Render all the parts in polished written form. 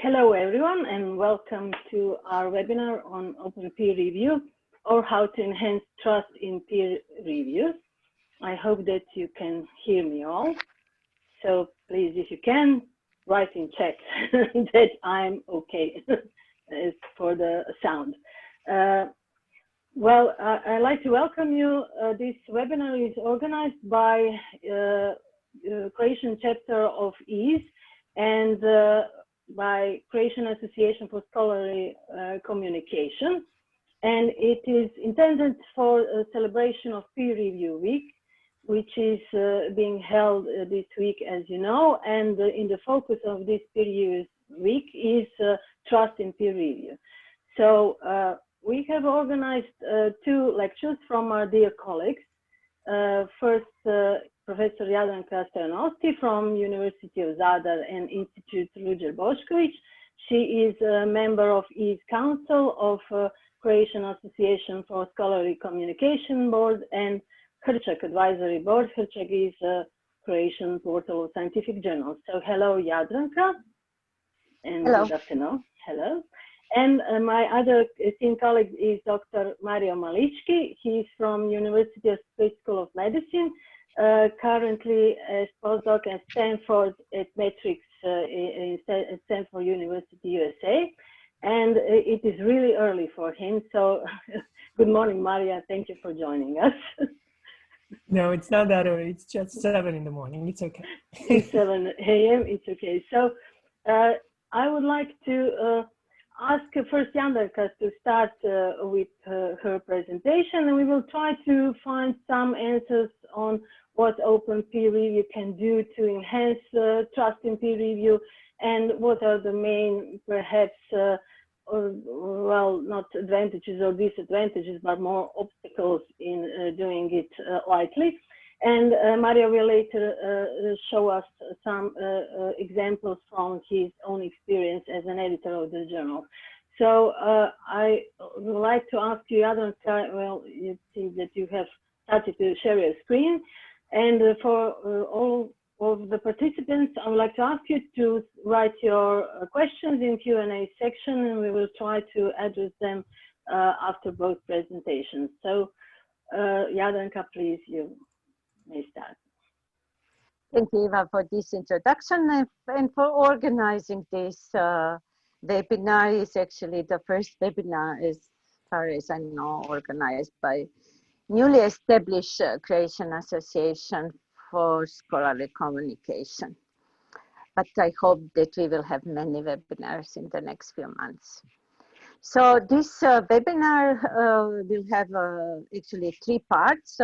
Hello everyone and welcome to our webinar on open peer review or how to enhance trust in peer reviews. I hope that you can hear me all. So please, if you can, write in chat that I'm okay for the sound. Well, I'd like to welcome you. This webinar is organized by Croatian chapter of EASE and by Croatian Association for Scholarly Communication. And it is intended for a celebration of Peer Review Week, which is being held this week, as you know. And in the focus of this Peer Review Week is trust in peer review. So we have organized two lectures from our dear colleagues. First, Professor Jadranka from University of Zadar and Institute Ruđer Bošković. She is a member of EASE Council of Croatian Association for Scholarly Communication Board and Hrčak Advisory Board. Hrčak is a Croatian portal of scientific journals. So hello, Jadranka. And hello. Good afternoon. Hello. And my other esteemed colleague is Dr. Mario Malički. He's from University of State School of Medicine, currently as postdoc at Stanford at Metrics at Stanford University, USA. And it is really early for him. So good morning, Maria. Thank you for joining us. No, it's not that early. It's just 7 in the morning. It's okay. It's 7 a.m. It's okay. So I would like to ask first Jadranka to start with her presentation, and we will try to find some answers on what open peer review can do to enhance trust in peer review, and what are the main, perhaps, well, not advantages or disadvantages, but more obstacles in doing it lightly. And Mario will later show us some examples from his own experience as an editor of the journal. So I would like to ask you, Jadranka, well, you see that you have started to share your screen. And for all of the participants, I would like to ask you to write your questions in Q&A section, and we will try to address them after both presentations. So Jadranka, please, you may start. Thank you, Eva, for this introduction and for organizing this webinar. Is actually the first webinar, as far as I know, organized by newly established Croatian Association for Scholarly Communication. But I hope that we will have many webinars in the next few months. So this webinar will have actually 3 parts.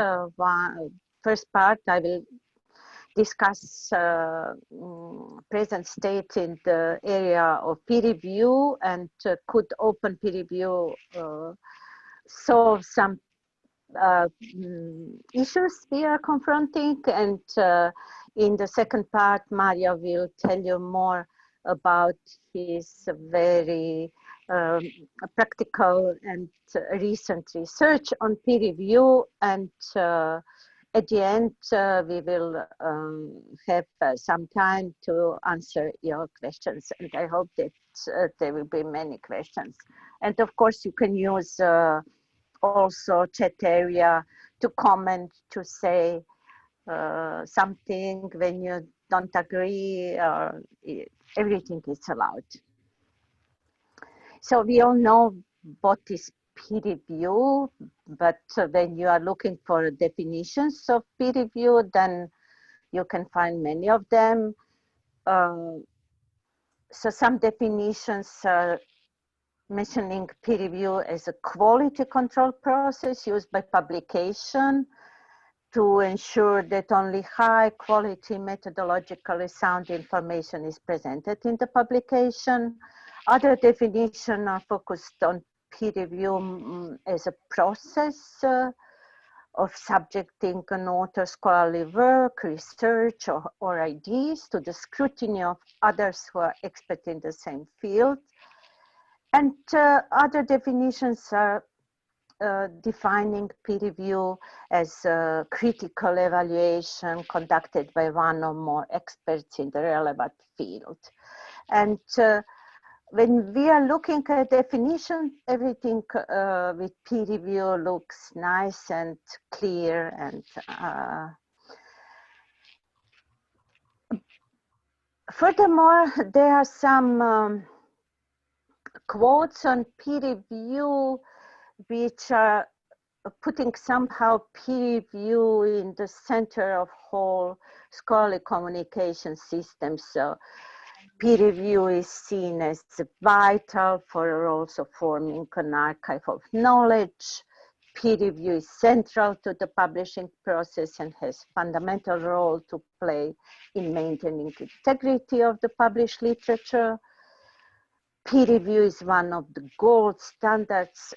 First part, I will discuss present state in the area of peer review and could open peer review solve some issues we are confronting. And in the second part, Mario will tell you more about his very practical and recent research on peer review, and at the end, we will have some time to answer your questions, and I hope that there will be many questions. And of course, you can use also chat area to comment, to say something when you don't agree, or everything is allowed. So we all know what is peer review, but when you are looking for definitions of peer review, then you can find many of them. So some definitions are mentioning peer review as a quality control process used by publication to ensure that only high quality methodologically sound information is presented in the publication. Other definitions are focused on peer review as a process of subjecting an author's scholarly work, research, or ideas to the scrutiny of others who are experts in the same field. And other definitions are defining peer review as a critical evaluation conducted by one or more experts in the relevant field. And when we are looking at definition, everything with peer review looks nice and clear, and furthermore, there are some quotes on peer review which are putting somehow peer review in the center of whole scholarly communication system. So peer review is seen as vital for also forming an archive of knowledge. Peer review is central to the publishing process and has fundamental role to play in maintaining integrity of the published literature. Peer review is one of the gold standards.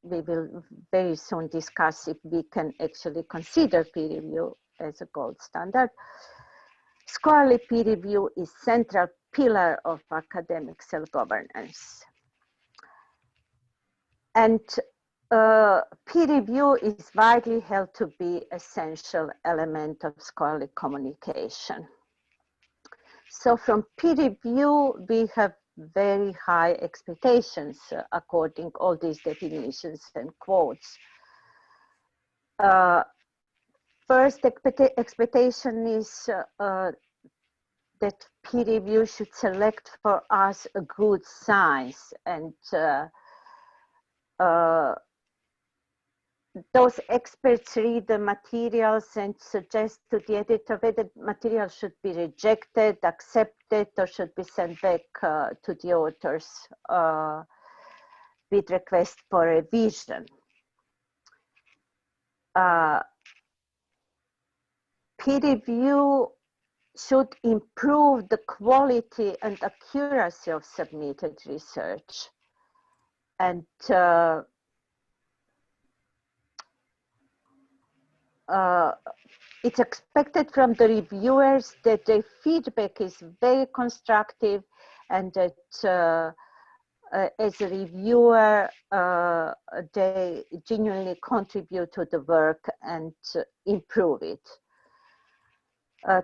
We will very soon discuss if we can actually consider peer review as a gold standard. Scholarly peer review is central pillar of academic self-governance. And peer review is widely held to be an essential element of scholarly communication. So from peer review, we have very high expectations according to all these definitions and quotes. First expectation is that peer review should select for us a good science, and those experts read the materials and suggest to the editor whether material should be rejected, accepted, or should be sent back to the authors with request for revision. Peer review should improve the quality and accuracy of submitted research. And it's expected from the reviewers that their feedback is very constructive, and that as a reviewer, they genuinely contribute to the work and improve it.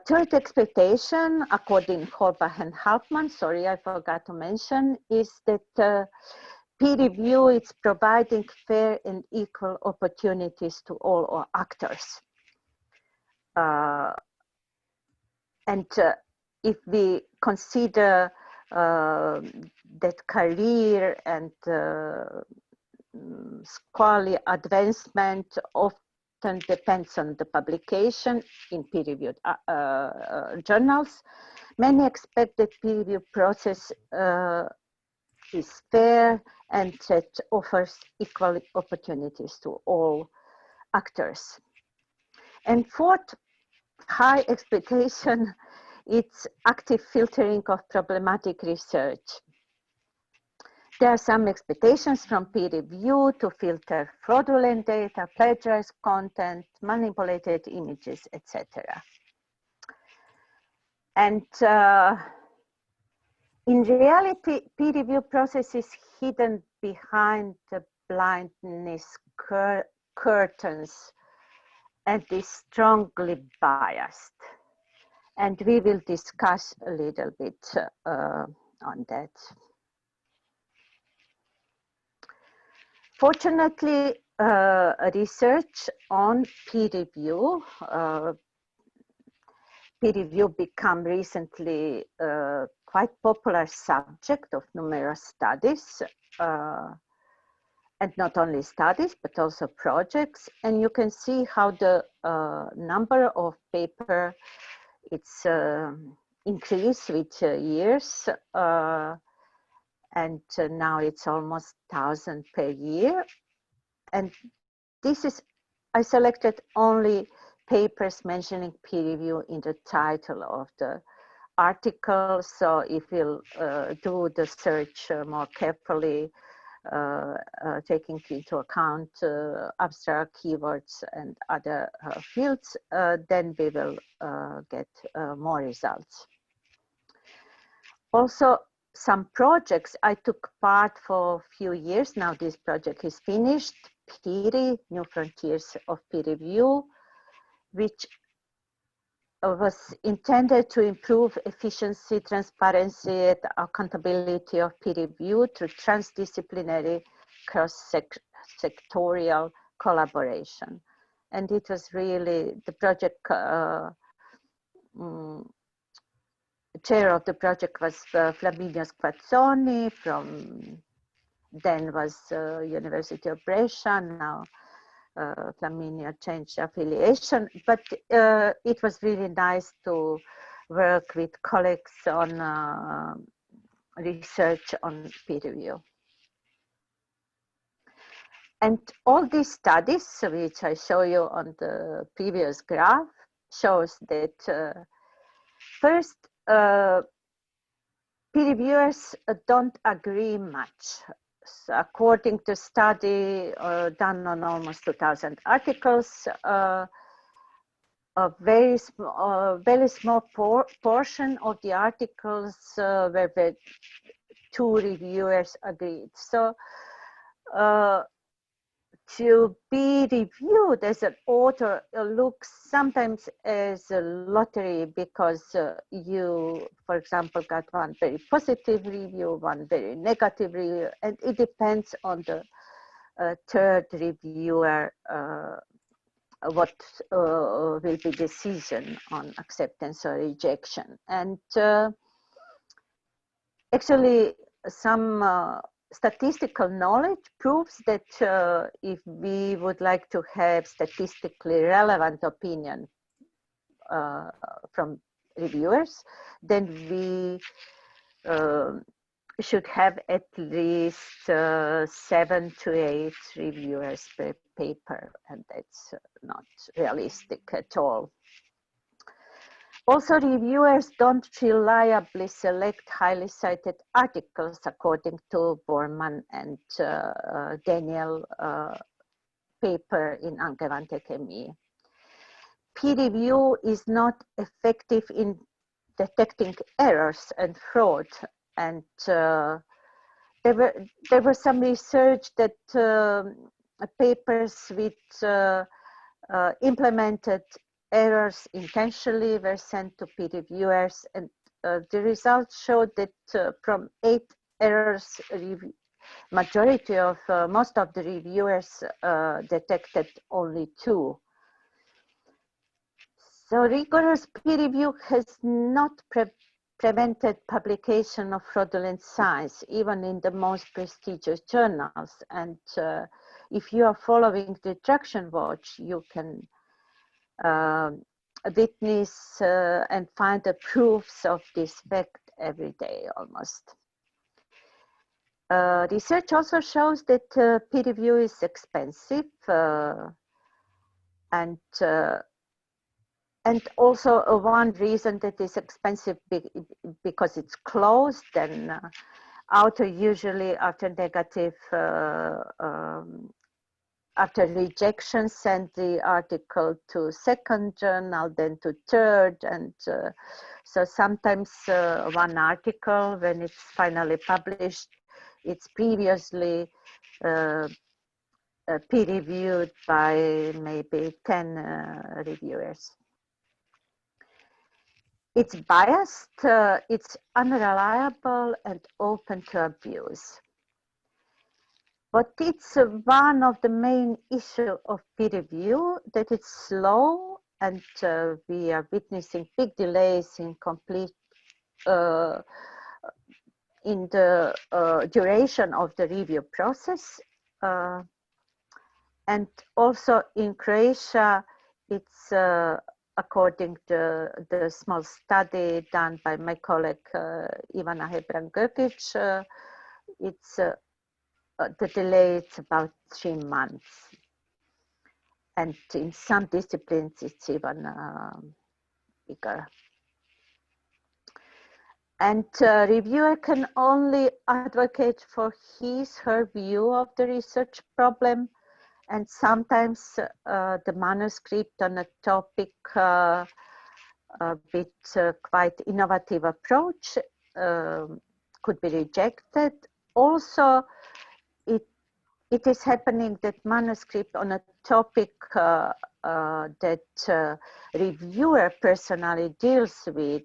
Third expectation, according to Horbach and Halfman, sorry, I forgot to mention, is that peer review is providing fair and equal opportunities to all actors. And if we consider that career and scholarly advancement often depends on the publication in peer-reviewed journals, many expect that peer review process is fair and that offers equal opportunities to all actors. And fourth, high expectation, it's active filtering of problematic research. There are some expectations from peer review to filter fraudulent data, plagiarized content, manipulated images, etc. And in reality, peer review process is hidden behind the blindness curtains and is strongly biased. And we will discuss a little bit on that. Fortunately, research on peer review became recently quite popular subject of numerous studies, and not only studies, but also projects. And you can see how the number of paper it's increased with years. And now it's almost 1,000 per year. And this is, I selected only papers mentioning peer review in the title of the article. So if you'll do the search more carefully, taking into account abstract keywords and other fields, then we will get more results. Also, some projects I took part for a few years. Now this project is finished. PEERE, New Frontiers of Peer Review, which was intended to improve efficiency, transparency, and accountability of peer review through transdisciplinary, cross-sectorial collaboration. And it was really the project, chair of the project was Flaminio Squazzoni from, then was University of Brescia, now Flaminio changed affiliation, but it was really nice to work with colleagues on research on peer review. And all these studies, which I show you on the previous graph, shows that first, peer reviewers don't agree much. So according to study done on almost 2,000 articles, a very small portion of the articles where two reviewers agreed. So to be reviewed as an author looks sometimes as a lottery, because you, for example, got one very positive review, one very negative review, and it depends on the third reviewer what will be decision on acceptance or rejection. And actually some statistical knowledge proves that if we would like to have statistically relevant opinion from reviewers, then we should have at least 7 to 8 reviewers per paper, and that's not realistic at all. Also, reviewers don't reliably select highly cited articles, according to Bormann and Daniel paper in Angewandte Chemie. Peer review is not effective in detecting errors and fraud, and there were some research that papers with implemented errors intentionally were sent to peer reviewers, and the results showed that from 8 errors, majority of most of the reviewers detected only 2. So rigorous peer review has not prevented publication of fraudulent science, even in the most prestigious journals. And if you are following the Traction Watch, you can witness and find the proofs of this fact every day almost. Research also shows that peer review is expensive, and also one reason that is expensive because it's closed, and author usually after negative after rejection send the article to second journal, then to third, and so sometimes one article, when it's finally published, it's previously peer reviewed by maybe 10 reviewers. It's biased, it's unreliable, and open to abuse. But it's one of the main issues of peer review, that it's slow, and we are witnessing big delays in in the duration of the review process. And also in Croatia, it's according to the small study done by my colleague Ivana Hebran-Grgić, it's the delay is about 3 months. And in some disciplines, it's even bigger. And reviewer can only advocate for her view of the research problem. And sometimes the manuscript on a topic with quite innovative approach could be rejected. Also, it is happening that manuscript on a topic that reviewer personally deals with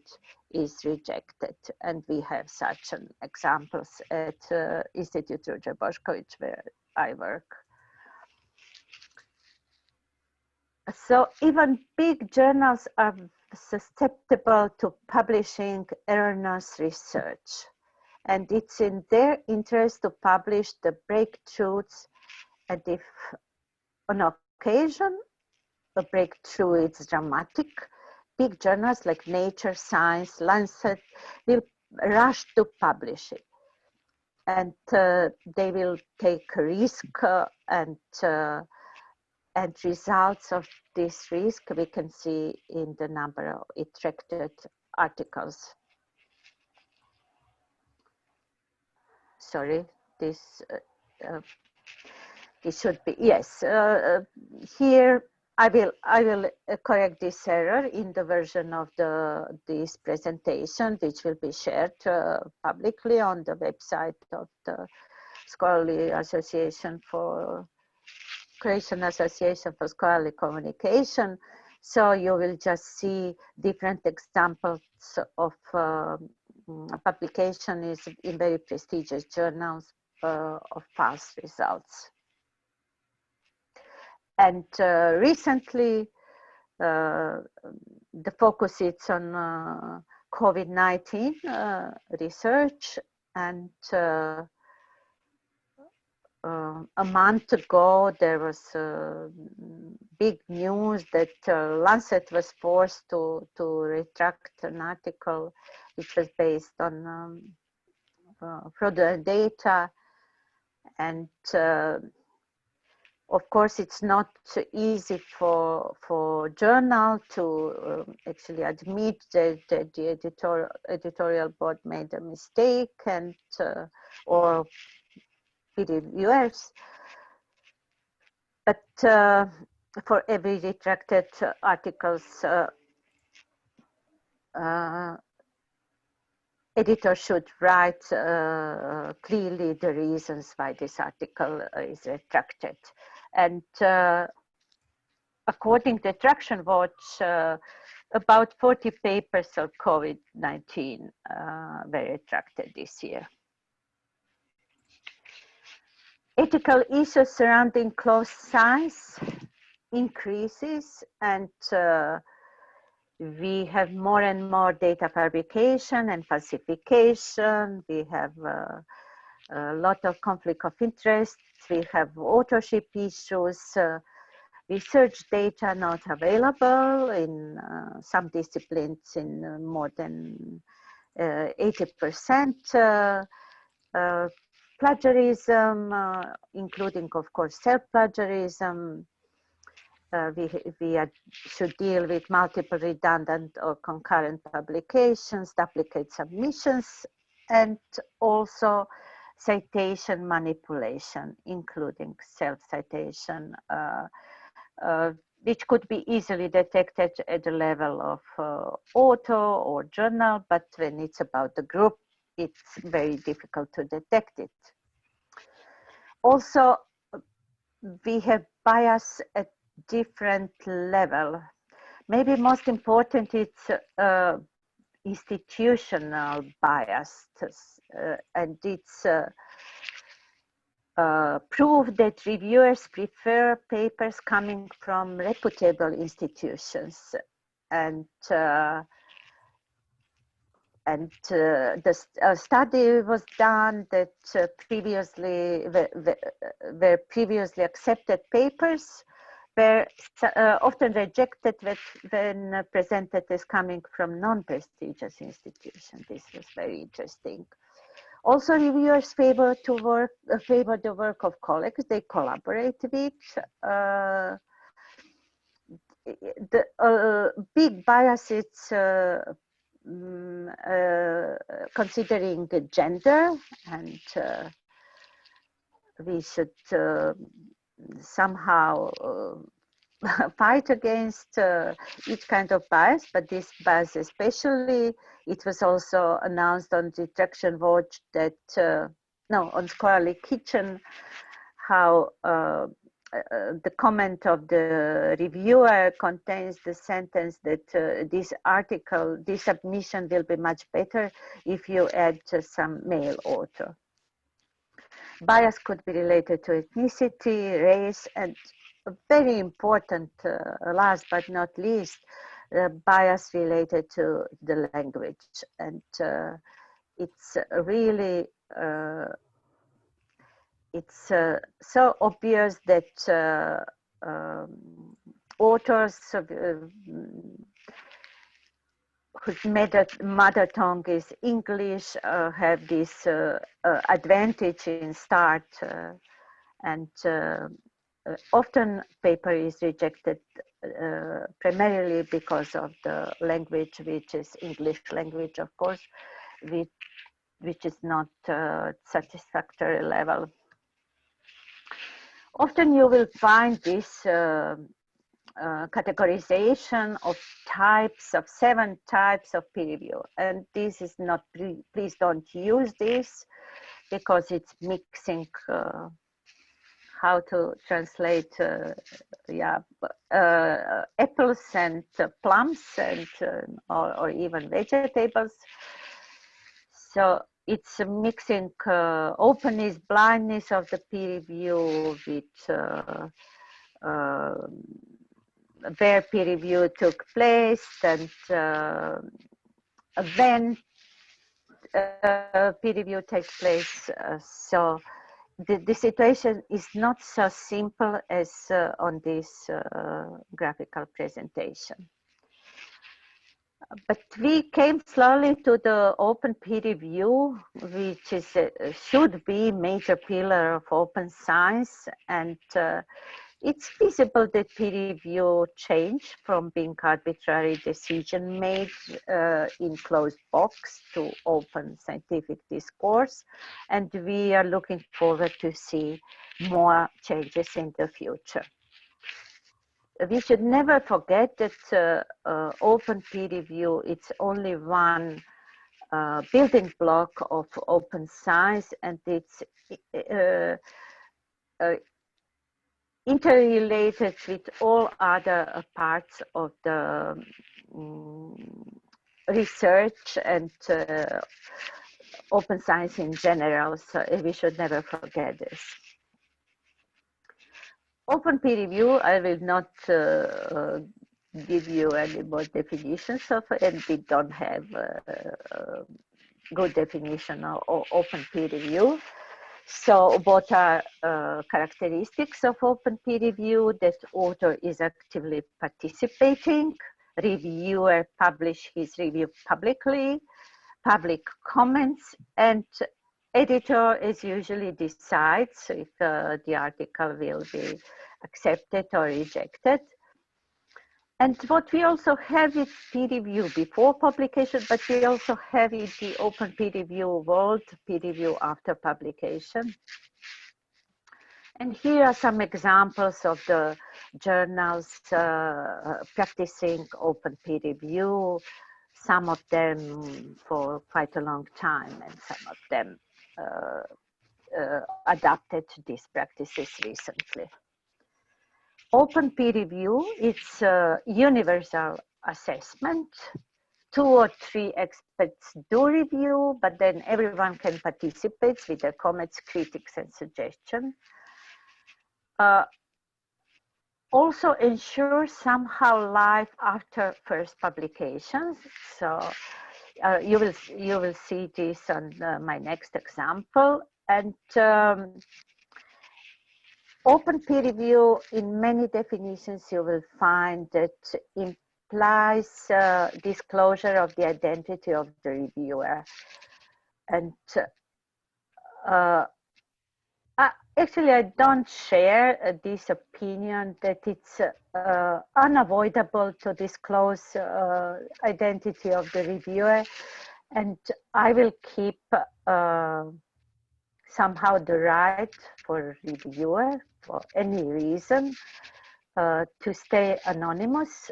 is rejected. And we have such examples at Institute Ruđer Bošković, where I work. So even big journals are susceptible to publishing erroneous research. And it's in their interest to publish the breakthroughs. And if on occasion, a breakthrough is dramatic, big journals like Nature, Science, Lancet will rush to publish it. And they will take a risk and results of this risk we can see in the number of retracted articles. Sorry, this should be, yes. Here I will correct this error in the version of this presentation, which will be shared publicly on the website of the Scholarly Association for Croatian Association for Scholarly Communication. So you will just see different examples of publication in very prestigious journals of past results. And recently, the focus is on COVID-19 research, and a month ago there was big news that Lancet was forced to retract an article which was based on fraudulent data. And of course, it's not easy for journal to actually admit that the editorial board made a mistake, and or reviewers. But for every retracted articles, editor should write clearly the reasons why this article is retracted. And according to Traction Watch, about 40 papers on COVID-19 were retracted this year. Ethical issues surrounding close science increases, and we have more and more data fabrication and falsification. We have a lot of conflict of interest. We have authorship issues, research data not available in some disciplines in more than 80%. Plagiarism, including, of course, self-plagiarism. We should deal with multiple redundant or concurrent publications, duplicate submissions, and also citation manipulation, including self-citation, which could be easily detected at the level of author or journal, but when it's about the group, it's very difficult to detect it. Also, we have bias at different level. Maybe most important, it's institutional bias, and it's proof that reviewers prefer papers coming from reputable institutions, and the study was done that were previously accepted papers were often rejected when presented as coming from non-prestigious institutions. This was very interesting. Also, reviewers favor the work of colleagues they collaborate with. The big bias is considering the gender, and we should somehow fight against each kind of bias, but this bias especially, it was also announced on the Traction Watch that, no, on Scholarly Kitchen, how the comment of the reviewer contains the sentence that this article, this submission will be much better if you add some male author. Bias could be related to ethnicity, race, and very important, last but not least, bias related to the language. And it's really, it's so obvious that authors whose mother tongue is English have this advantage in start, and often paper is rejected primarily because of the language, which is English language, of course, which is not satisfactory level. Often you will find this categorization of types, of 7 types of peer review. And this is not, please don't use this because it's mixing, how to translate, apples and plums and, or even vegetables. So it's mixing openness, blindness of the peer review with where peer review took place and when peer review takes place. So the situation is not so simple as on this graphical presentation. But we came slowly to the open peer review, which is should be major pillar of open science, and it's visible that peer review changed from being arbitrary decision made in closed box to open scientific discourse, and we are looking forward to see more changes in the future. We should never forget that open peer review, it's only one building block of open science, and it's interrelated with all other parts of the research and open science in general, so we should never forget this. Open peer review, I will not give you any more definitions of it, and we don't have a good definition of open peer review. So what are characteristics of open peer review? That author is actively participating, reviewer publish his review publicly, public comments, and editor is usually decides if the article will be accepted or rejected. And what we also have is peer review before publication, but we also have in the open peer review world, peer review after publication. And here are some examples of the journals practicing open peer review, some of them for quite a long time, and some of them adapted these practices recently. Open peer review, it's a universal assessment. 2 or 3 experts do review, but then everyone can participate with their comments, critiques, and suggestions. Also ensure somehow life after first publications. So you will see this on my next example. And open peer review, in many definitions, you will find that implies disclosure of the identity of the reviewer. And actually, I don't share this opinion that it's unavoidable to disclose identity of the reviewer. And I will keep somehow the right for reviewer, for any reason, to stay anonymous.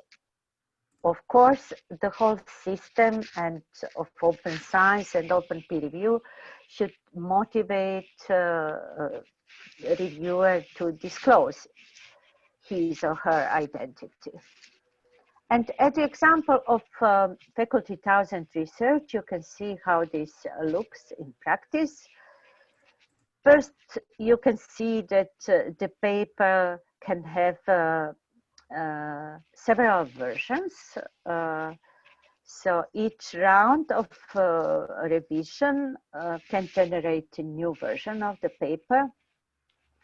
Of course, the whole system and of open science and open peer review should motivate reviewer to disclose his or her identity. And at the example of Faculty 1000 research, you can see how this looks in practice. First, you can see that the paper can have several versions. So each round of revision can generate a new version of the paper.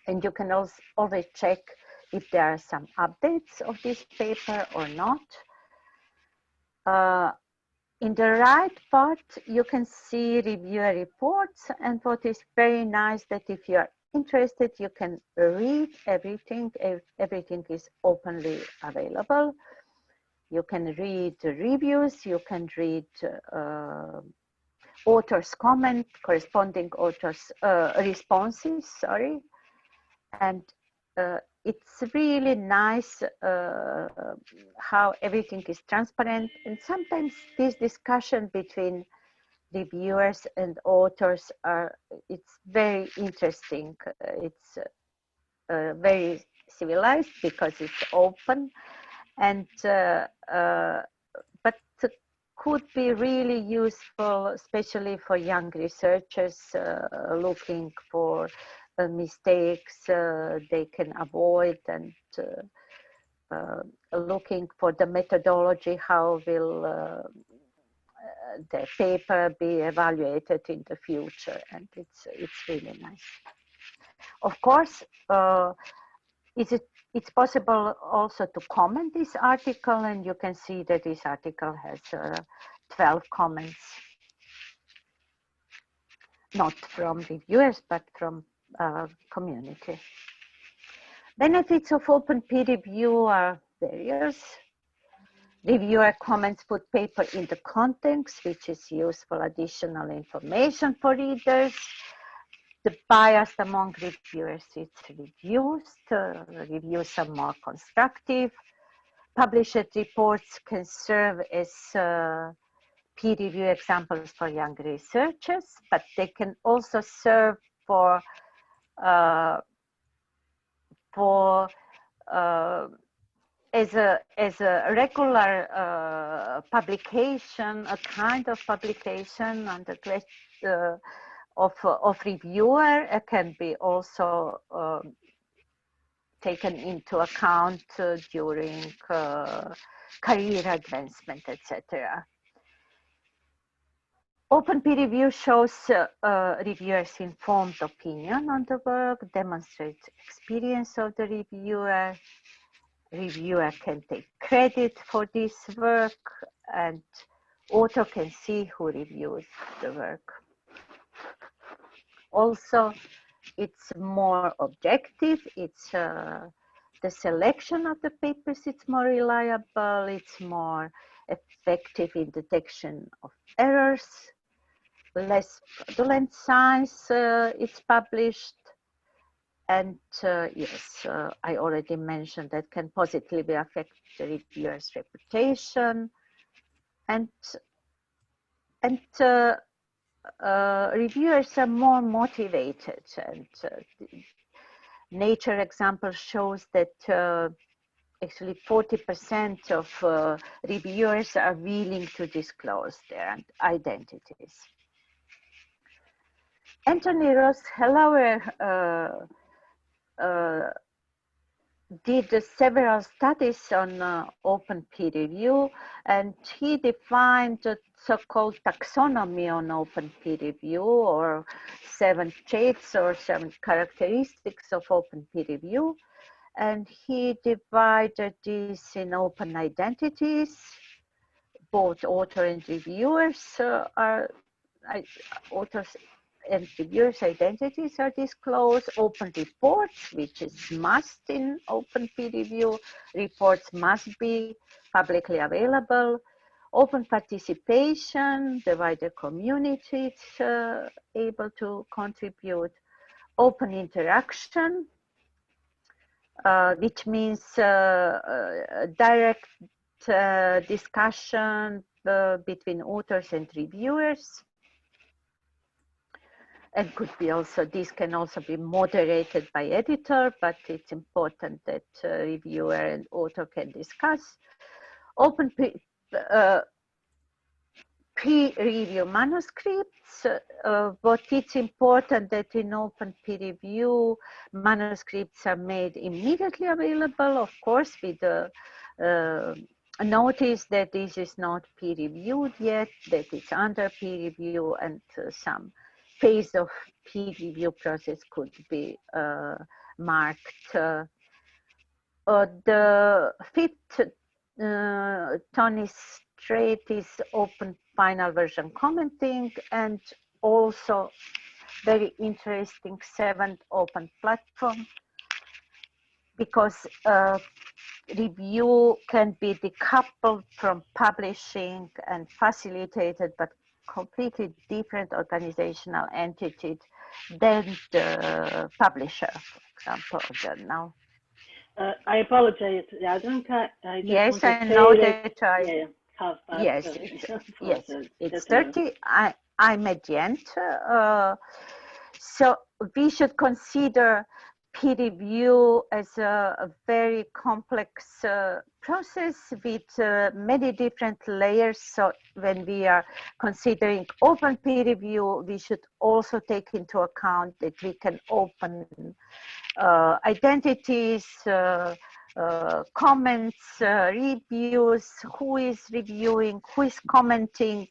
And you can also always check if there are some updates of this paper or not. In the right part, you can see reviewer reports. And what is very nice that if you are interested, you can read everything. Everything is openly available. You can read the reviews, you can read authors' comment, corresponding authors' responses, sorry. And it's really nice how everything is transparent. And sometimes this discussion between reviewers and authors it's very interesting. It's very civilized because it's open. And but could be really useful, especially for young researchers looking for mistakes they can avoid, and looking for the methodology, how will the paper be evaluated in the future. And it's really nice. Of course, it's possible also to comment this article, and you can see that this article has 12 comments, not from reviewers, but from community. Benefits of open peer review are various. Reviewer comments put paper in the context, which is useful additional information for readers. The bias among reviewers is reduced. Reviews are more constructive. Published reports can serve as peer review examples for young researchers, but they can also serve for as a regular publication, a kind of publication on the question of reviewer can be also taken into account during career advancement, etc. Open peer review shows reviewers' informed opinion on the work, demonstrates experience of the reviewer. Reviewer can take credit for this work, and author can see who reviews the work. Also, it's more objective. It's the selection of the papers, it's more reliable, it's more effective in detection of errors, less fraudulent science is published. And yes, I already mentioned that can positively affect the reviewer's reputation. And reviewers are more motivated, and Nature example shows that actually 40% of reviewers are willing to disclose their identities. Anthony Ross-Hellauer did several studies on open peer review, and he defined the so-called taxonomy on open peer review, or 7 traits or 7 characteristics of open peer review. And he divided this in open identities. Both author and reviewers authors and reviewers' identities are disclosed. Open reports, which is must in open peer review. Reports must be publicly available. Open participation, the wider community is able to contribute. Open interaction, which means direct discussion between authors and reviewers. and could be also, this can also be moderated by editor, but it's important that reviewer and author can discuss. Open peer review manuscripts. What it's important that in open peer review, manuscripts are made immediately available, of course, with the notice that this is not peer reviewed yet, that it's under peer review, and some phase of peer review process could be marked. The fifth Tony Strait is open final version commenting, and also very interesting seventh open platform, because review can be decoupled from publishing and facilitated but completely different organizational entity than the publisher, for example, of journal. I apologize, Jadranka. Yes, I know that I have yes, it's 30. I'm at the end. So we should consider peer review as a very complex process with many different layers. So when we are considering open peer review, we should also take into account that we can open identities, comments, reviews, who is reviewing, who is commenting,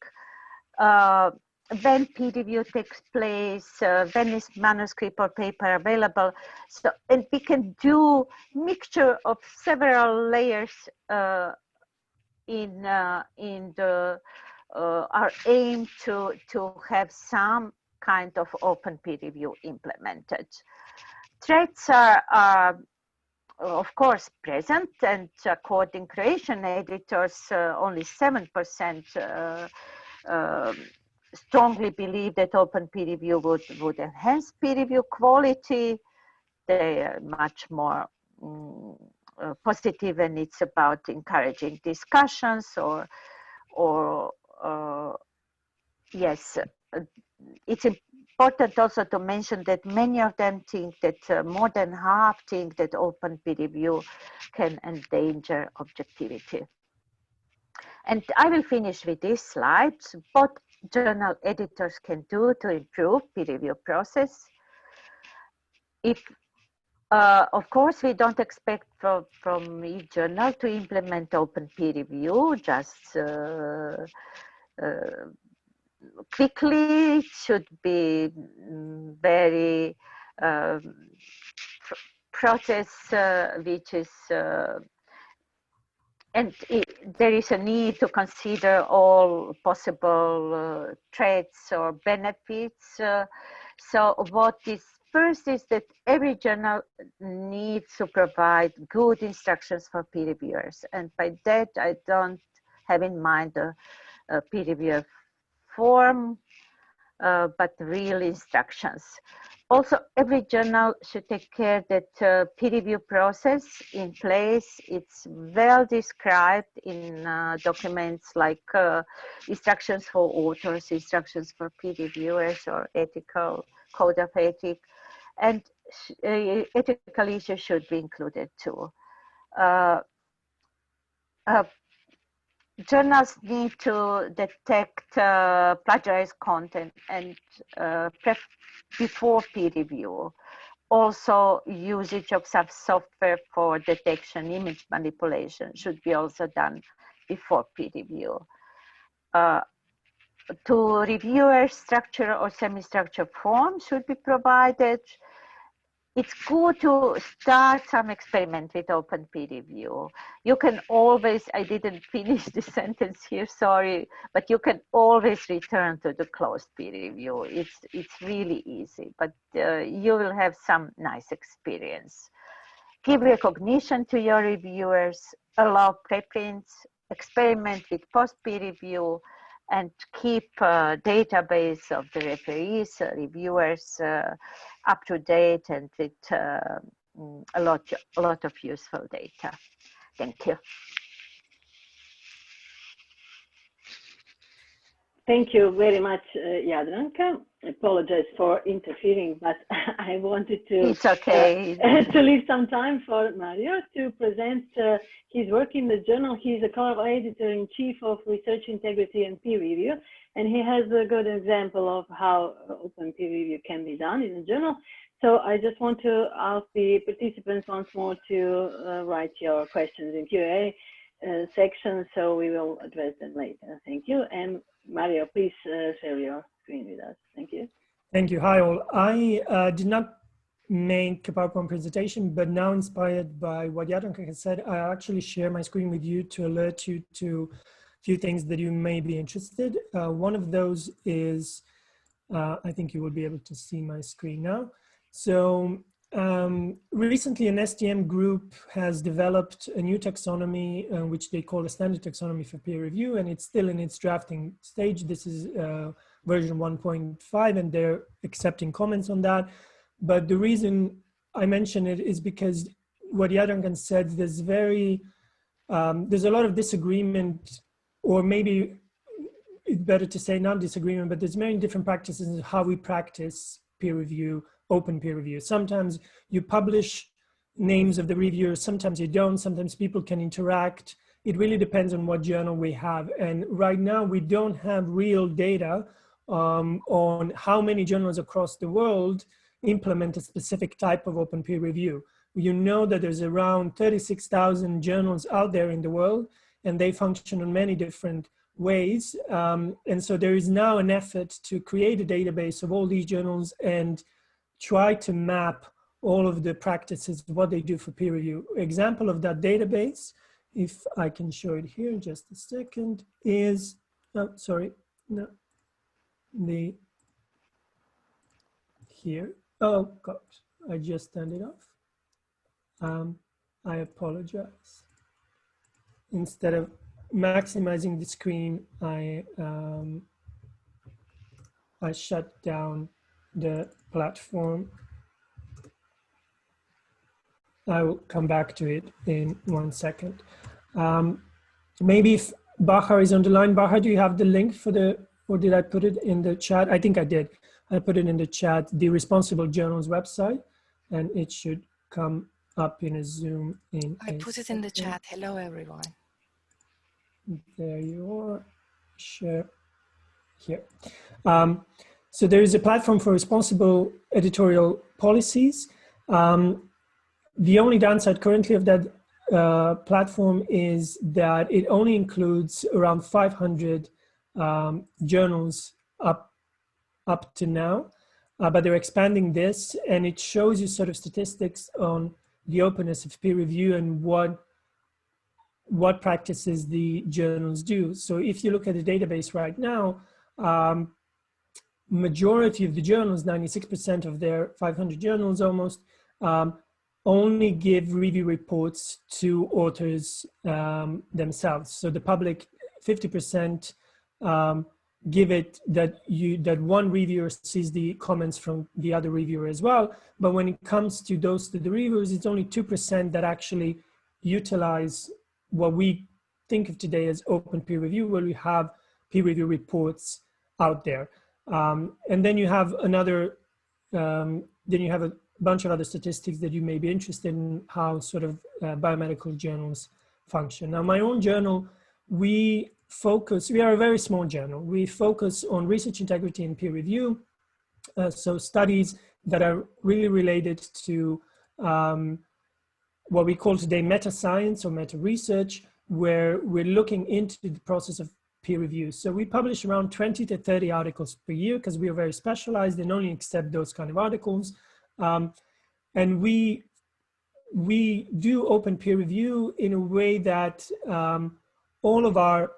when peer review takes place, when is manuscript or paper available. So, and we can do mixture of several layers in the our aim to have some kind of open peer review implemented. Threats are of course present, and according to Croatian editors, only 7% strongly believe that open peer review would enhance peer review quality. They are much more positive, and it's about encouraging discussions or yes, it's important also to mention that many of them think that more than half think that open peer review can endanger objectivity. And I will finish with this slide. What journal editors can do to improve peer review process. If, of course, we don't expect from each journal to implement open peer review just quickly. It should be very process which is and there is a need to consider all possible threats or benefits. So what is first is that every journal needs to provide good instructions for peer reviewers. And by that, I don't have in mind a peer reviewer form, but real instructions. Also, every journal should take care that peer review process in place. It's well described in documents like instructions for authors, instructions for peer reviewers, or ethical code of ethics, and ethical issues should be included too. Journals need to detect plagiarized content and before peer review. Also, usage of some software for detection, image manipulation should be also done before peer review. To reviewers, structure or semi-structured form should be provided. It's good to start some experiment with open peer review. You can always, I didn't finish the sentence here, sorry, but you can always return to the closed peer review. It's really easy, but you will have some nice experience. Give recognition to your reviewers, allow preprints, experiment with post peer review, and keep a database of the referees, reviewers up to date, and with a lot of useful data. Thank you. Thank you very much, Jadranka. I apologize for interfering, but I wanted to, it's okay. To leave some time for Mario to present his work in the journal. He's a co-editor-in-chief of Research Integrity and Peer Review, and he has a good example of how open peer review can be done in the journal. So I just want to ask the participants once more to write your questions in Q&A section, so we will address them later. Thank you. And Mario, please share your screen with us. Thank you. Thank you. Hi all. I did not make a PowerPoint presentation, but now inspired by what Jadranka has said, I actually share my screen with you to alert you to a few things that you may be interested. One of those is, I think you will be able to see my screen now. So recently an STM group has developed a new taxonomy, which they call a standard taxonomy for peer review, and it's still in its drafting stage. This is version 1.5, and they're accepting comments on that. But the reason I mention it is because what Jadranka said, there's a lot of disagreement, or maybe it's better to say not disagreement, but there's many different practices in how we practice peer review, open peer review. Sometimes you publish names of the reviewers, sometimes you don't, sometimes people can interact. It really depends on what journal we have. And right now we don't have real data on how many journals across the world implement a specific type of open peer review. You know that there's around 36,000 journals out there in the world, and they function in many different ways. And so there is now an effort to create a database of all these journals and try to map all of the practices, what they do for peer review. Example of that database, if I can show it here, just a second, is, oh, sorry, no, here. Oh, God, I just turned it off. I apologize. Instead of maximizing the screen, I shut down the platform. I will come back to it in 1 second. Maybe if Bahar is on the line. Bahar, do you have the link for the, or did I put it in the chat? I think I did. I put it in the chat, the Responsible Journals website, and it should come up in a Zoom in I put it in the chat. Hello, everyone. There you are. Share here. So there is a platform for responsible editorial policies. The only downside currently of that platform is that it only includes around 500 journals up to now, but they're expanding this, and it shows you sort of statistics on the openness of peer review and what practices the journals do. So if you look at the database right now, majority of the journals, 96% of their 500 journals almost, only give review reports to authors themselves. So the public, 50% give it that one reviewer sees the comments from the other reviewer as well. But when it comes to those to the reviewers, it's only 2% that actually utilize what we think of today as open peer review, where we have peer review reports out there. And then you have another, then you have a bunch of other statistics that you may be interested in, how sort of biomedical journals function. Now, my own journal, we are a very small journal. We focus on research integrity and peer review. So studies that are really related to what we call today meta-science or meta-research, where we're looking into the process of peer review. So we publish around 20 to 30 articles per year because we are very specialized and only accept those kind of articles. And we do open peer review in a way that all of our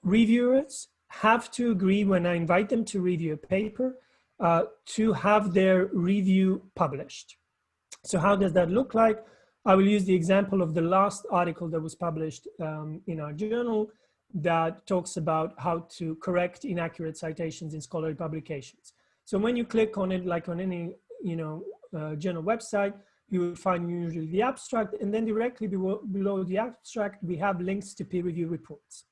reviewers have to agree when I invite them to review a paper to have their review published. So how does that look like? I will use the example of the last article that was published in our journal that talks about how to correct inaccurate citations in scholarly publications. So when you click on it, like on any journal website, you will find usually the abstract, and then directly below the abstract, we have links to peer review reports.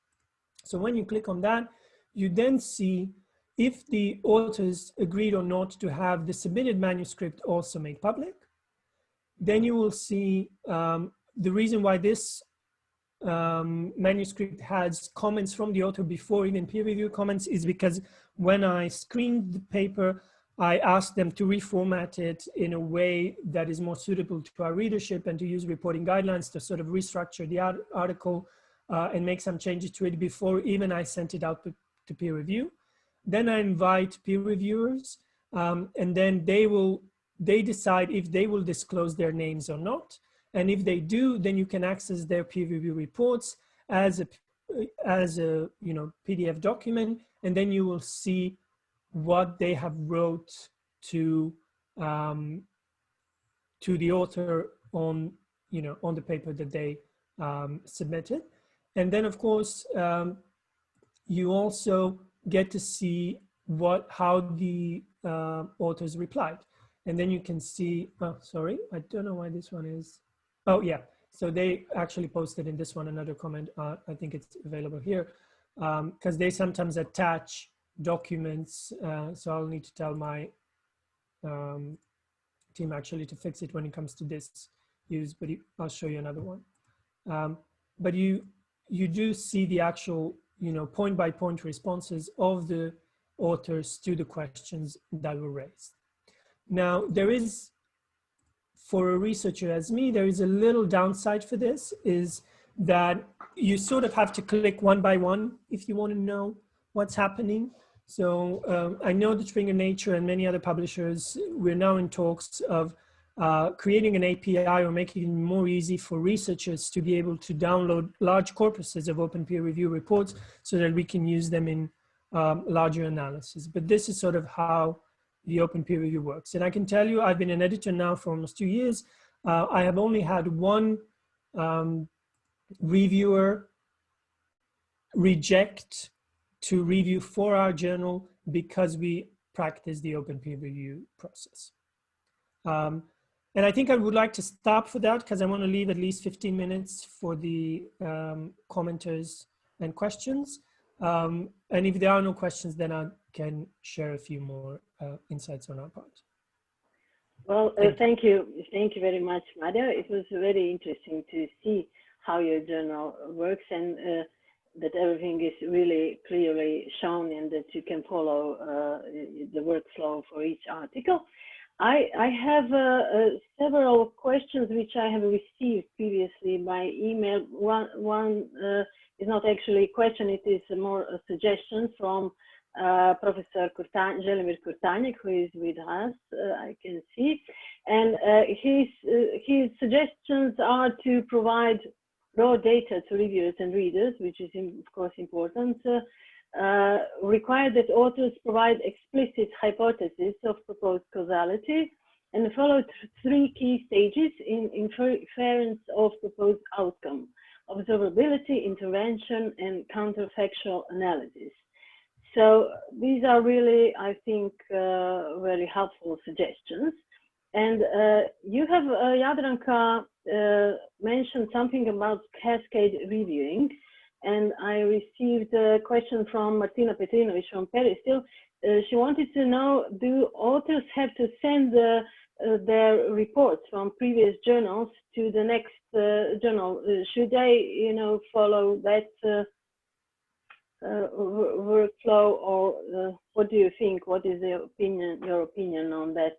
So when you click on that, you then see if the authors agreed or not to have the submitted manuscript also made public. Then you will see the reason why this manuscript has comments from the author before even peer review comments is because when I screened the paper, I asked them to reformat it in a way that is more suitable to our readership and to use reporting guidelines to sort of restructure the article and make some changes to it before even I sent it out to peer review. Then I invite peer reviewers and then they decide if they will disclose their names or not. And if they do, then you can access their peer review reports as a PDF document, and then you will see what they have wrote to the author on the paper that they submitted. And then of course you also get to see how the authors replied. And then you can see, oh, sorry, I don't know why this one is. Oh yeah, so they actually posted in this one another comment. I think it's available here because they sometimes attach documents. So I'll need to tell my team actually to fix it when it comes to this use, but I'll show you another one. But you do see the actual, point by point responses of the authors to the questions that were raised. Now, there is, for a researcher as me, there is a little downside for this, is that you sort of have to click one by one if you want to know what's happening. So I know that Springer Nature and many other publishers, we're now in talks of creating an API or making it more easy for researchers to be able to download large corpuses of open peer review reports so that we can use them in larger analysis. But this is sort of how the open peer review works. And I can tell you, I've been an editor now for almost 2 years. I have only had one reviewer reject to review for our journal because we practice the open peer review process. And I think I would like to stop for that because I want to leave at least 15 minutes for the commenters and questions. And if there are no questions, then I can share a few more insights on our part. Well, thank you. Thank you very much, Mario. It was very interesting to see how your journal works and that everything is really clearly shown and that you can follow the workflow for each article. I have several questions which I have received previously by email. One is not actually a question, it is more a suggestion from Professor Želimir Kurtanjek, who is with us, I can see. And his suggestions are to provide raw data to reviewers and readers, which is of course important. Require that authors provide explicit hypotheses of proposed causality and follow 3 key stages in inference of proposed outcome: observability, intervention, and counterfactual analysis. So these are really, I think, very helpful suggestions. And you have, Jadranka, mentioned something about cascade reviewing. And I received a question from Martina Petrinović from PEERE still. She wanted to know, do authors have to send their reports from previous journals to the next journal? Should they, follow that workflow, or what do you think? What is your opinion on that?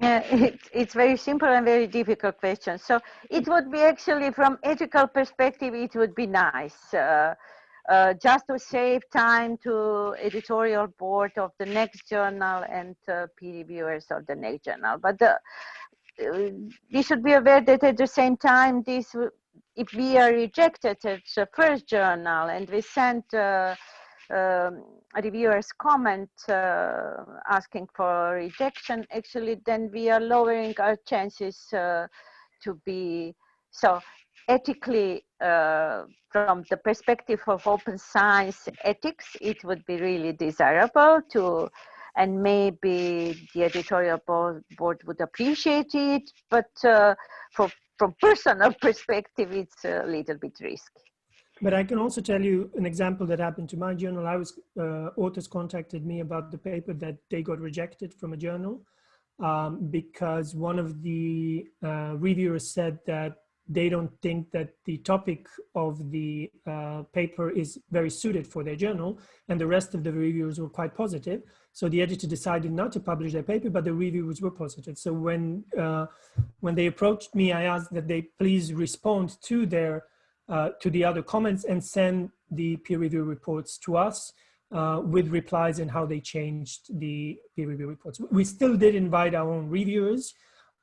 Yeah, it's very simple and very difficult question. So it would be actually, from ethical perspective, it would be nice just to save time to editorial board of the next journal and peer reviewers of the next journal. But we should be aware that at the same time, if we are rejected at the first journal and we send a reviewer's comment asking for rejection, actually then we are lowering our chances to be, so ethically from the perspective of open science ethics, it would be really desirable to, and maybe the editorial board would appreciate it, but from personal perspective, it's a little bit risky. But I can also tell you an example that happened to my journal. Authors contacted me about the paper that they got rejected from a journal because one of the reviewers said that they don't think that the topic of the paper is very suited for their journal, and the rest of the reviewers were quite positive. So the editor decided not to publish their paper, but the reviewers were positive. So when they approached me, I asked that they please respond to their to the other comments and send the peer review reports to us with replies and how they changed the peer review reports. We still did invite our own reviewers.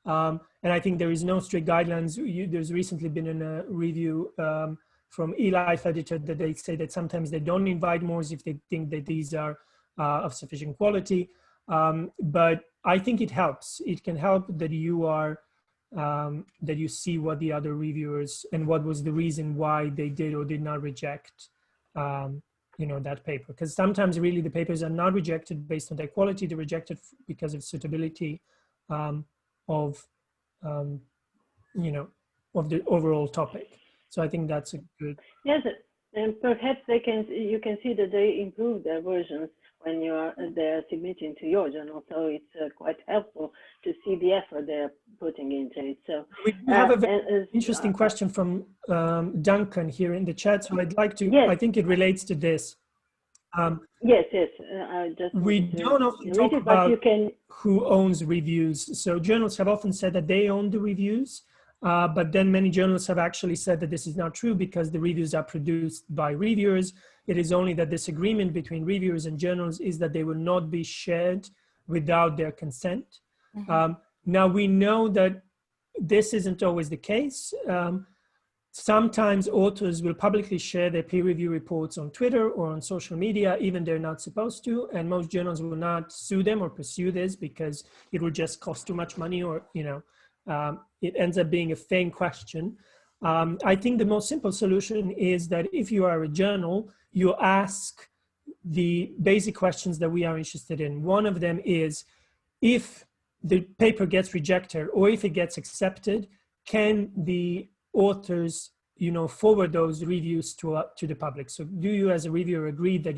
And I think there is no strict guidelines. There's recently been a review from eLife editor that they say that sometimes they don't invite more if they think that these are of sufficient quality. But I think it helps. It can help that you are that you see what the other reviewers and what was the reason why they did or did not reject that paper. Because sometimes really the papers are not rejected based on their quality, they're rejected because of suitability of the overall topic. So I think that's a good. Yes, and perhaps you can see that they improve their versions when they're submitting to your journal. So it's quite helpful to see the effort they're putting into it. So we have a very interesting question from Duncan here in the chat. So I'd like to. Yes. I think it relates to this. Yes. We don't often talk about who owns reviews. So journals have often said that they own the reviews, but then many journals have actually said that this is not true because the reviews are produced by reviewers. It is only that this agreement between reviewers and journals is that they will not be shared without their consent. Mm-hmm. Now we know that this isn't always the case. Sometimes authors will publicly share their peer review reports on Twitter or on social media, even they're not supposed to, and most journals will not sue them or pursue this because it will just cost too much money, or it ends up being a fame question. I think the most simple solution is that if you are a journal, you ask the basic questions that we are interested in. One of them is, if the paper gets rejected or if it gets accepted, can the authors forward those reviews to the public? So do you as a reviewer agree that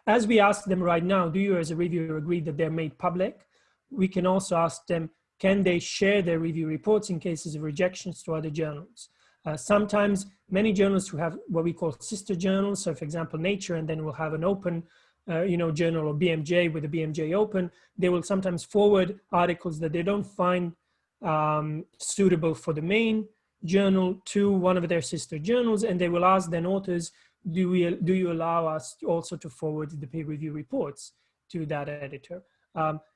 as we ask them right now, do you as a reviewer agree that they're made public? We can also ask them, can they share their review reports in cases of rejections to other journals? Sometimes many journals who have what we call sister journals, so for example Nature, and then we'll have an open journal, or BMJ with a BMJ open, they will sometimes forward articles that they don't find suitable for the main journal to one of their sister journals, and they will ask then authors, do you allow us also to forward the peer review reports to that editor?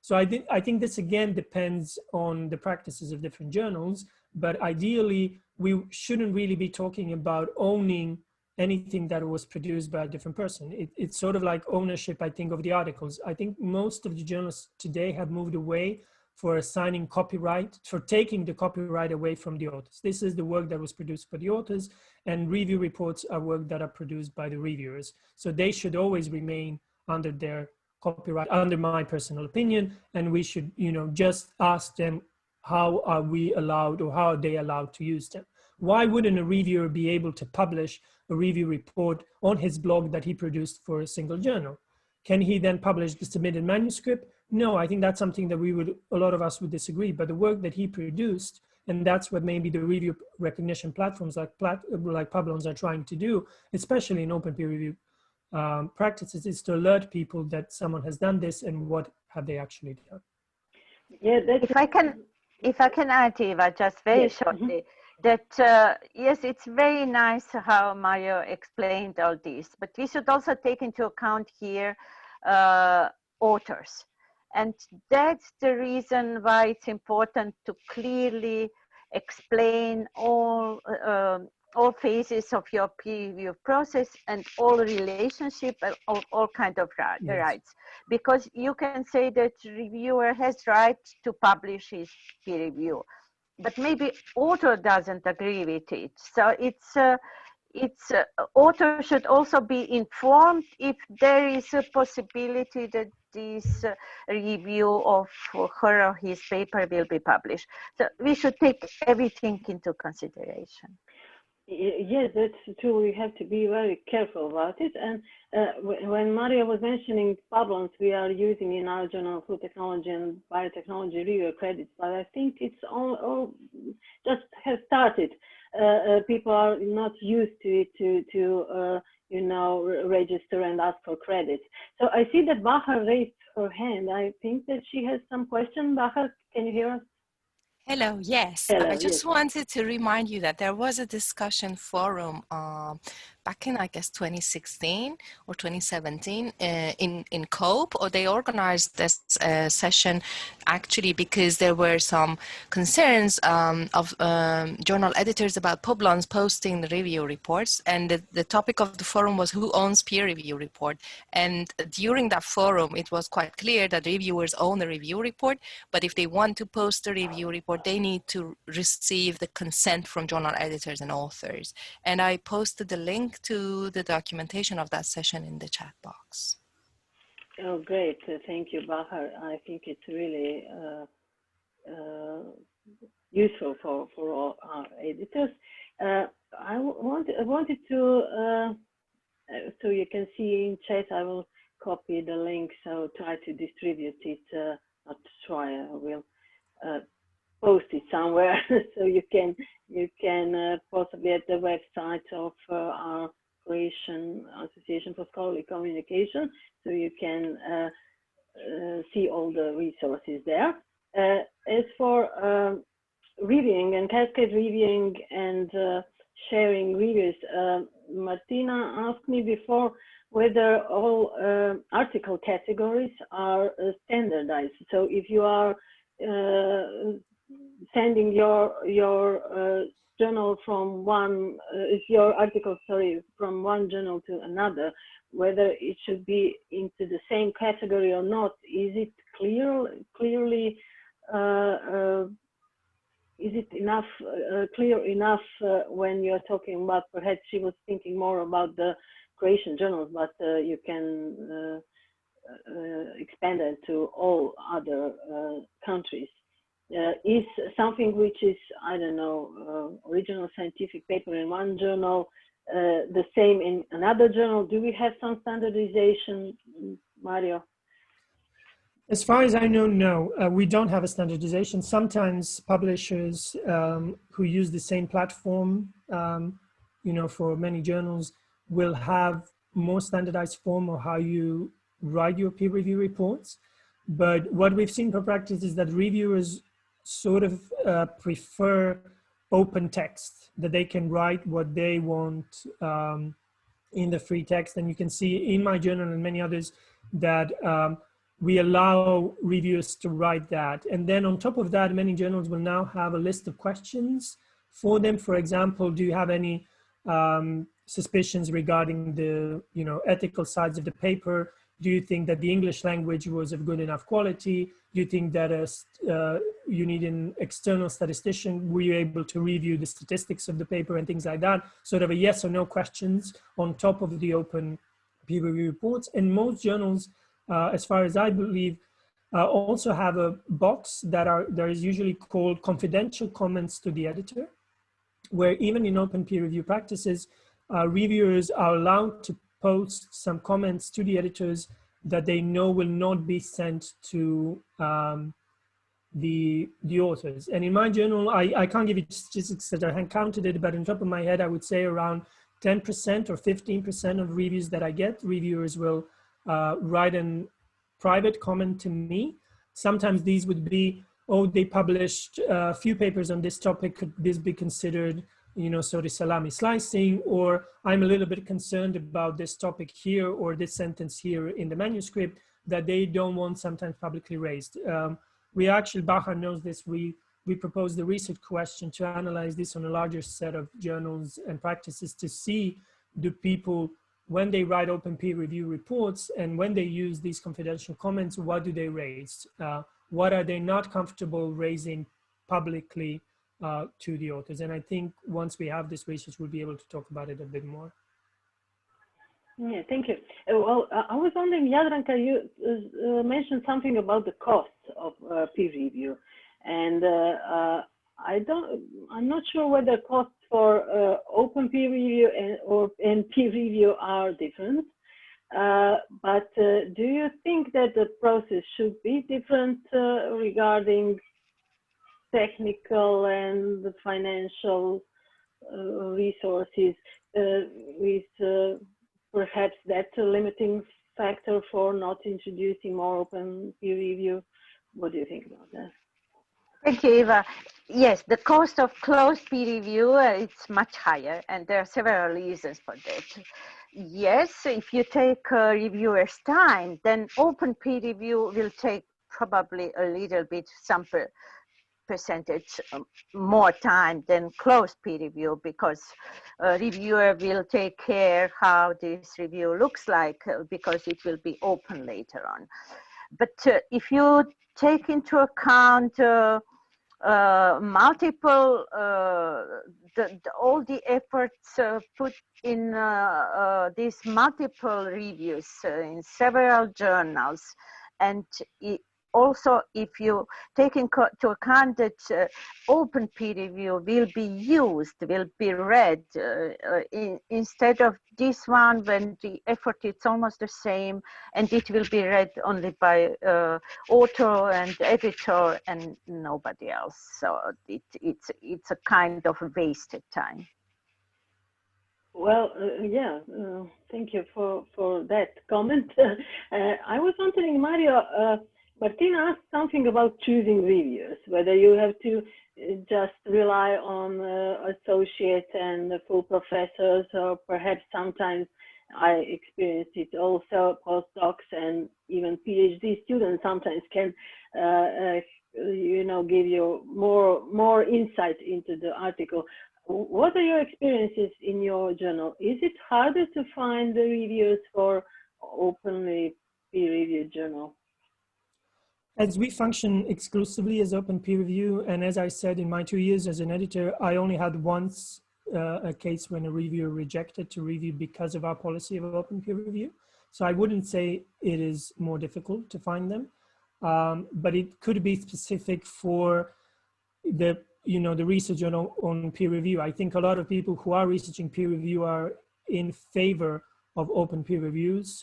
So I think this again depends on the practices of different journals, but ideally we shouldn't really be talking about owning anything that was produced by a different person. It's sort of like ownership, I think, of the articles. I think most of the journals today have moved away for assigning copyright, for taking the copyright away from the authors. This is the work that was produced by the authors, and review reports are work that are produced by the reviewers. So they should always remain under their copyright, under my personal opinion, and we should, just ask them, how are we allowed, or how are they allowed to use them? Why wouldn't a reviewer be able to publish a review report on his blog that he produced for a single journal? Can he then publish the submitted manuscript? No, I think that's something that a lot of us would disagree, but the work that he produced, and that's what maybe the review recognition platforms like Publons are trying to do, especially in open peer review practices, is to alert people that someone has done this and what have they actually done. Yeah, if I can add, Eva, just very shortly, that yes, it's very nice how Mario explained all this, but we should also take into account here authors. And that's the reason why it's important to clearly explain all phases of your peer review process and all relationship and all kind of rights. Because you can say that reviewer has right to publish his peer review, but maybe author doesn't agree with it. So it's author should also be informed if there is a possibility that this review of her or his paper will be published. So we should take everything into consideration. Yes, that's true. We have to be very careful about it. And when Maria was mentioning problems we are using in our journal of food technology and biotechnology reviewer credits, but I think it's all just has started. People are not used to it to you know, register and ask for credit. So I see that Bahar raised her hand. I think that she has some question. Bahar, can you hear us? Hello, yes. Hello, I just yes. wanted to remind you that there was a discussion forum back in, I guess, 2016 or 2017 in COPE, or they organized this session actually because there were some concerns of journal editors about publons posting the review reports. And the topic of the forum was who owns peer review report. And during that forum, it was quite clear that reviewers own the review report, but if they want to post a review report, they need to receive the consent from journal editors and authors. And I posted the link to the documentation of that session in the chat box. Oh, great. Thank you, Bahar. I think it's really useful for all our editors. I wanted to, so you can see in chat, I will copy the link, so try to distribute it, not try, I will post it somewhere so you can possibly at the website of our Croatian Association for Scholarly Communication, so you can see all the resources there. As for reviewing and cascade reviewing and sharing reviews, Martina asked me before whether all article categories are standardized. So if you are sending your journal from one, your article, sorry, from one journal to another, whether it should be into the same category or not, is it clearly, is it enough, clear enough when you're talking about, perhaps she was thinking more about the Croatian journals, but you can expand it to all other countries. Is something which is, I don't know, original scientific paper in one journal, the same in another journal? Do we have some standardization, Mario? As far as I know, no, we don't have a standardization. Sometimes publishers who use the same platform, you know, for many journals will have more standardized form of how you write your peer review reports. But what we've seen per practice is that reviewers sort of prefer open text, that they can write what they want in the free text. And you can see in my journal and many others that we allow reviewers to write that. And then on top of that, many journals will now have a list of questions for them. For example, do you have any suspicions regarding the, you know, ethical sides of the paper? Do you think that the English language was of good enough quality? Do you think that you need an external statistician? Were you able to review the statistics of the paper and things like that? Sort of a yes or no questions on top of the open peer review reports. And most journals, as far as I believe, also have a box that is usually called confidential comments to the editor, where even in open peer review practices, reviewers are allowed to post some comments to the editors that they know will not be sent to the authors. And in my journal, I can't give you statistics that I haven't counted it, but on top of my head, I would say around 10% or 15% of reviews that I get, reviewers will write a private comment to me. Sometimes these would be, oh, they published a few papers on this topic, could this be considered, you know, sort of salami slicing, or I'm a little bit concerned about this topic here or this sentence here in the manuscript that they don't want sometimes publicly raised. We actually, Bahar knows this, we proposed the research question to analyze this on a larger set of journals and practices to see, do people, when they write open peer review reports and when they use these confidential comments, what do they raise? What are they not comfortable raising publicly to the authors? And I think once we have this research, we'll be able to talk about it a bit more. Yeah, thank you. Well, I was wondering, Jadranka, you mentioned something about the cost of peer review, and I'm not sure whether costs for open peer review and peer review are different. But do you think that the process should be different regarding technical and financial resources, with perhaps that limiting factor for not introducing more open peer review? What do you think about that? Thank you, Eva. Yes, the cost of closed peer review, it's much higher, and there are several reasons for that. Yes, if you take a reviewer's time, then open peer review will take probably a little bit, some percentage more time than closed peer review, because a reviewer will take care how this review looks like, because it will be open later on. But if you take into account multiple, all the efforts put in these multiple reviews in several journals, and also if you take into account that open peer review will be used, will be read, instead of this one when the effort is almost the same and it will be read only by author and editor and nobody else. So it's a kind of wasted time. Well, yeah, thank you for that comment. I was wondering, Mario, Martina asked something about choosing reviewers, whether you have to just rely on associate and full professors, or perhaps sometimes I experienced it also, postdocs and even PhD students sometimes can, you know, give you more insight into the article. What are your experiences in your journal? Is it harder to find the reviewers for openly peer-reviewed journal? As we function exclusively as open peer review, and as I said, in my 2 years as an editor, I only had once a case when a reviewer rejected to review because of our policy of open peer review. So I wouldn't say it is more difficult to find them, but it could be specific for the, you know, the research on peer review. I think a lot of people who are researching peer review are in favor of open peer reviews.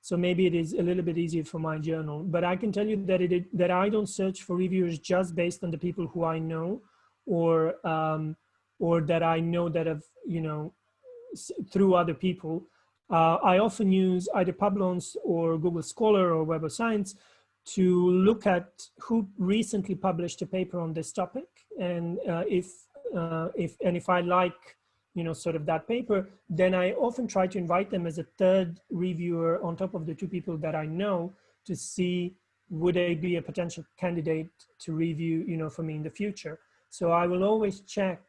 So maybe it is a little bit easier for my journal, but I can tell you that that I don't search for reviewers just based on the people who I know, or that I know that have, you know, through other people. I often use either Publons or Google Scholar or Web of Science to look at who recently published a paper on this topic, and if I like, you know, sort of that paper, then I often try to invite them as a third reviewer on top of the two people that I know, to see would they be a potential candidate to review, you know, for me in the future. So I will always check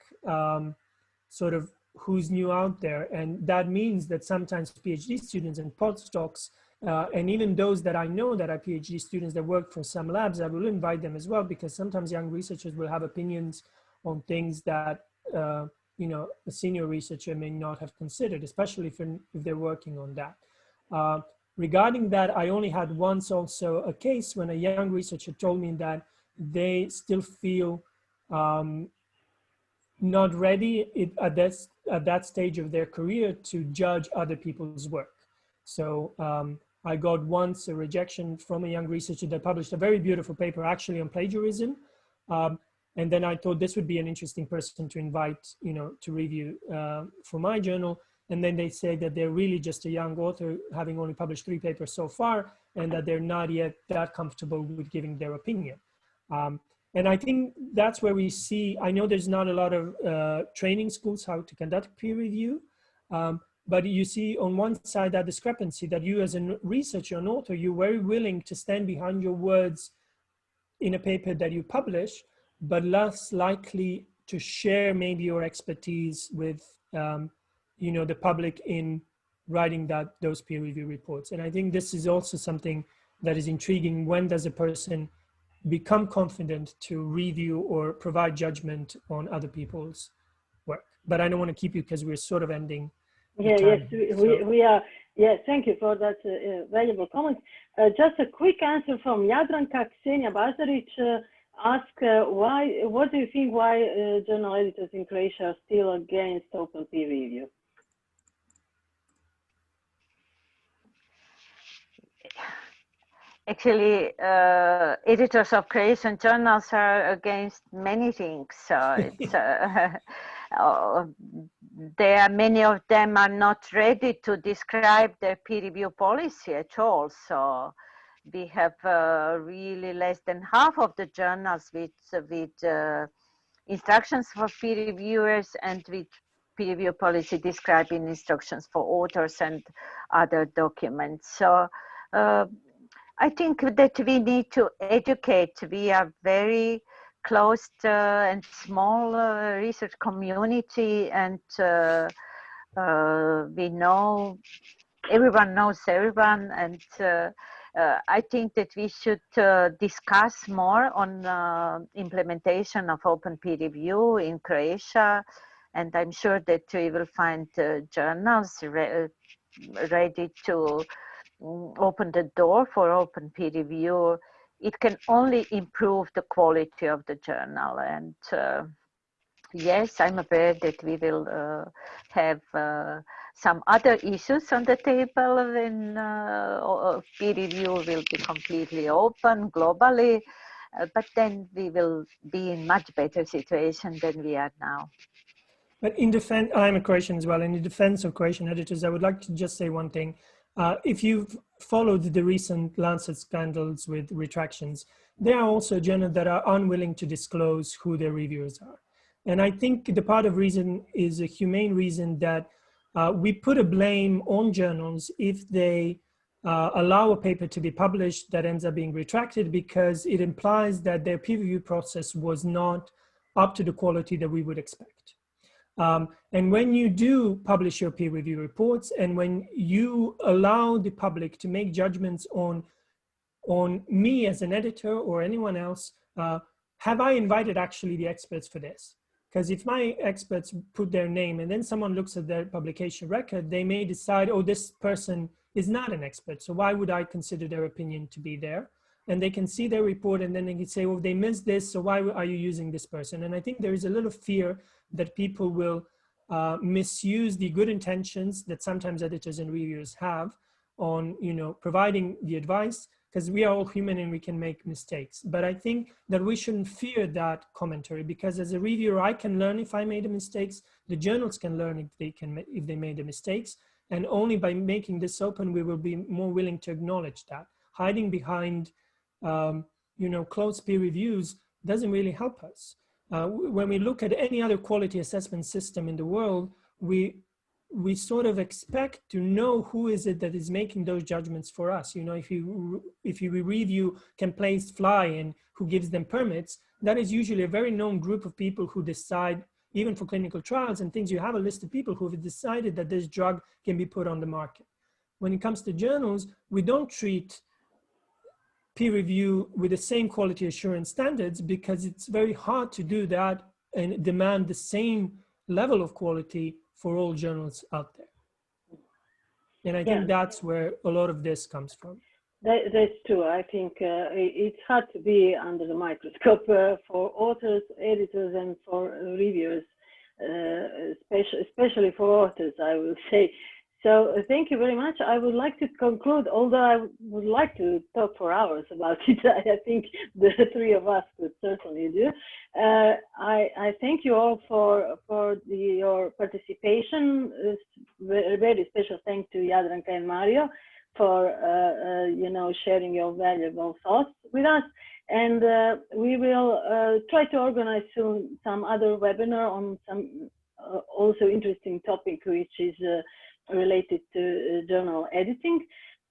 sort of who's new out there, and that means that sometimes PhD students and postdocs, and even those that I know that are PhD students that work for some labs, I will invite them as well, because sometimes young researchers will have opinions on things that you know, a senior researcher may not have considered, especially if they're working on that. Regarding that, I only had once also a case when a young researcher told me that they still feel not ready at that stage of their career to judge other people's work. So I got once a rejection from a young researcher that published a very beautiful paper actually on plagiarism. And then I thought this would be an interesting person to invite, you know, to review for my journal. And then they say that they're really just a young author, having only published 3 papers so far, and that they're not yet that comfortable with giving their opinion. And I think that's where we see, I know there's not a lot of training schools how to conduct peer review, but you see on one side that discrepancy that you as a researcher, an author, you're very willing to stand behind your words in a paper that you publish, but less likely to share maybe your expertise with, you know, the public in writing those peer review reports. And I think this is also something that is intriguing. When does a person become confident to review or provide judgment on other people's work? But I don't want to keep you because we're sort of ending. Yeah, yes, we are. Yeah, thank you for that valuable comment. Just a quick answer from Jadranka, Ksenia Bazarić. ask what do you think, why journal editors in Croatia are still against open peer review? Actually, editors of Croatian journals are against many things. So it's, many of them are not ready to describe their peer review policy at all. So we have really less than half of the journals with instructions for peer reviewers and with peer review policy describing instructions for authors and other documents. So I think that we need to educate. We are very closed and small research community, and we know everyone knows everyone, and I think that we should discuss more on implementation of open peer review in Croatia, and I'm sure that we will find journals ready to open the door for open peer review. It can only improve the quality of the journal, and yes, I'm aware that we will have some other issues on the table when peer review will be completely open globally, but then we will be in much better situation than we are now. But in defense, I'm a Croatian as well, and in defense of Croatian editors, I would like to just say one thing. If you've followed the recent Lancet scandals with retractions, there are also journals that are unwilling to disclose who their reviewers are. And I think the part of reason is a humane reason that we put a blame on journals if they allow a paper to be published that ends up being retracted, because it implies that their peer review process was not up to the quality that we would expect. And when you do publish your peer review reports, and when you allow the public to make judgments on me as an editor or anyone else, have I invited actually the experts for this? Because if my experts put their name and then someone looks at their publication record, they may decide, oh, this person is not an expert, so why would I consider their opinion to be there? And they can see their report and then they can say, oh, they missed this, so why are you using this person? And I think there is a little fear that people will misuse the good intentions that sometimes editors and reviewers have on, providing the advice, because we are all human and we can make mistakes. But I think that we shouldn't fear that commentary, because as a reviewer, I can learn if I made mistakes. The journals can learn if they made the mistakes. And only by making this open, we will be more willing to acknowledge that. Hiding behind, closed peer reviews doesn't really help us. When we look at any other quality assessment system in the world, we sort of expect to know who is it that is making those judgments for us. If you review can place fly and who gives them permits, that is usually a very known group of people who decide, even for clinical trials and things, you have a list of people who have decided that this drug can be put on the market. When it comes to journals, we don't treat peer review with the same quality assurance standards, because it's very hard to do that and demand the same level of quality for all journals out there. And I think that's where a lot of this comes from. That's true. I think it's hard to be under the microscope for authors, editors, and for reviewers, especially for authors, I will say. So thank you very much. I would like to conclude, although I would like to talk for hours about it. I think the three of us could certainly do. I thank you all for your participation. A very special thanks to Jadranka and Mario for sharing your valuable thoughts with us. And we will try to organize soon some other webinar on some also interesting topic, which is related to journal editing.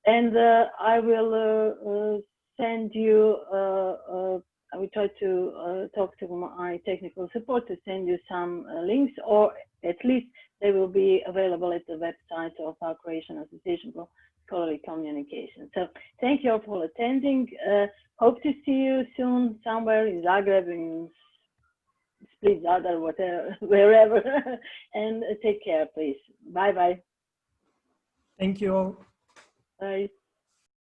And I will send you, I will try to talk to my technical support to send you some links, or at least they will be available at the website of our Croatian Association for Scholarly Communication. So thank you all for attending. Hope to see you soon somewhere in Zagreb, in Split, Zadar, whatever, wherever. And take care, please. Bye-bye. Thank you all. Bye.